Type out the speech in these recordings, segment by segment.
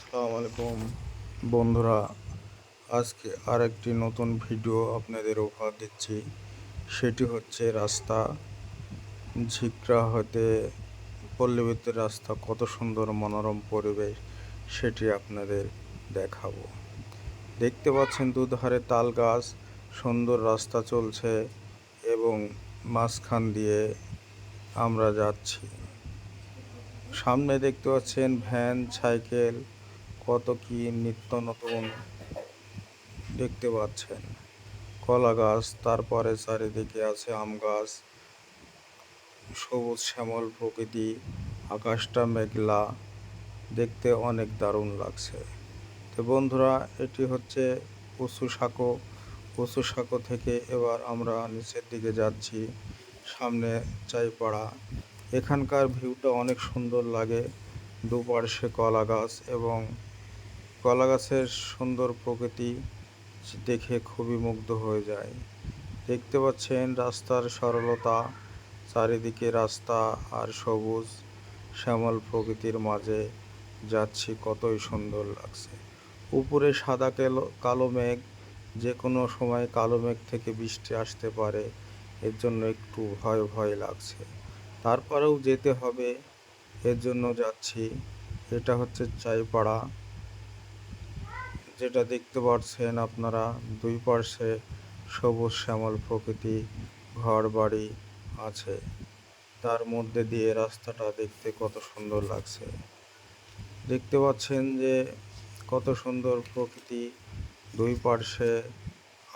আসসালামু আলাইকুম বন্ধুরা। আজকে আরেকটি নতুন ভিডিও আপনাদের উপহার দিচ্ছি। সেটি হচ্ছে রাস্তা ঝিকরা হতে পল্লীবিদ্যুৎ রাস্তা, কত সুন্দর মনোরম পরিবেশ সেটি আপনাদের দেখাবো। দেখতে পাচ্ছেন দুধারে তাল গাছ, সুন্দর রাস্তা চলছে এবং মাঝখান দিয়ে আমরা যাচ্ছি। সামনে দেখতে পাচ্ছেন ভ্যান, সাইকেল, কত কি নিত্য নতুন দেখতে পাচ্ছেন। কলা গাছ, তারপরে চারিদিকে আছে আম গাছ, সবুজ শ্যামল প্রকৃতি, আকাশটা মেঘলা, দেখতে অনেক দারুণ লাগছে। তো বন্ধুরা, এটি হচ্ছে উঁচু সাঁকো থেকে এবার আমরা নিচের দিকে যাচ্ছি, সামনে চাইপাড়া। এখানকার ভিউটা অনেক সুন্দর লাগে, দুপাশে কলা গাছ এবং কলা গাছের সুন্দর প্রকৃতি দেখে খুবই মুগ্ধ হয়ে যায়। দেখতে পাচ্ছেন রাস্তার সরলতা, চারিদিকে রাস্তা আর সবুজ শ্যামল প্রকৃতির মাঝে যাচ্ছি, কতই সুন্দর লাগছে। উপরে সাদা কালো মেঘ, যে কোনো সময় কালো মেঘ থেকে বৃষ্টি আসতে পারে, এর জন্য একটু ভয় ভয় লাগছে। তারপরেও যেতে হবে, এর জন্য যাচ্ছি। এটা হচ্ছে চাইপাড়া, যেটা দেখতে পাচ্ছেন আপনারা। দুই পাশে সবুজ শ্যামল প্রকৃতি, ঘর বাড়ি আছে, তার মধ্যে দিয়ে রাস্তাটা দেখতে কত সুন্দর লাগছে। দেখতে পাচ্ছেন যে কত সুন্দর প্রকৃতি, দুই পাশে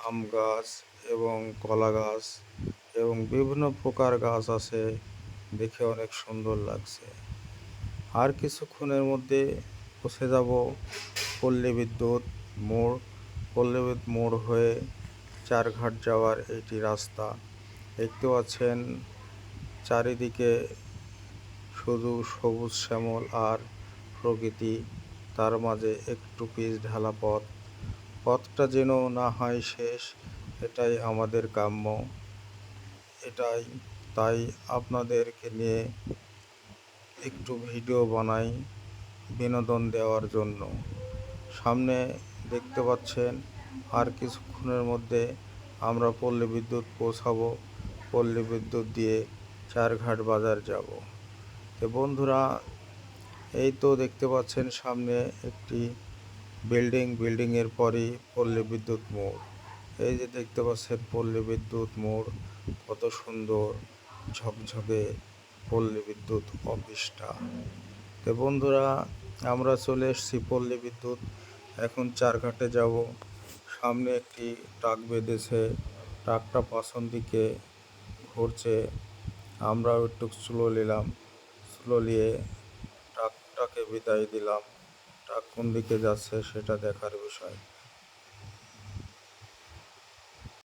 আম গাছ এবং কলা গাছ এবং বিভিন্ন প্রকার গাছ আছে, দেখে অনেক সুন্দর লাগছে। আর কিছুক্ষণের মধ্যে পৌঁছে যাব পল্লী বিদ্যুৎ মোড়। পল্লী বিদ্যুৎ মোড় হয়ে চারঘাট যাওয়ার এটি রাস্তা। দেখতে পাচ্ছেন চারিদিকে শুধু সবুজ শ্যামল আর প্রকৃতি, তার মাঝে একটু পিচ ঢালা পথ। পথটা যেন না হয় শেষ, এটাই আমাদের কাম্য। এটাই তাই আপনাদেরকে নিয়ে একটু ভিডিও বানাই বিনোদন দেওয়ার জন্য। সামনে দেখতে পাচ্ছেন আর কিছুক্ষণের মধ্যে আমরা পল্লী বিদ্যুৎ পৌঁছাবো। পল্লী বিদ্যুৎ দিয়ে চারঘাট বাজার যাব। তো বন্ধুরা, এই তো দেখতে পাচ্ছেন সামনে একটি বিল্ডিংয়ের পরই পল্লী বিদ্যুৎ মোড়। এই যে দেখতে পাচ্ছেন পল্লী বিদ্যুৎ মোড়, কত সুন্দর ঝকঝকে পল্লী বিদ্যুৎ অফিসটা। তো বন্ধুরা, আমরা চলে এসেছি পল্লী বিদ্যুৎ, এখন চারঘাটে যাব। সামনে একটি ট্রাক বেঁধেছে, ট্রাকটা পাশন দিকে ঘুরছে। আমরাও একটু স্লো নিলাম, স্লো নিয়ে ট্রাকটাকে বিদায় দিলাম। ট্রাক কোন দিকে যাচ্ছে সেটা দেখার বিষয়।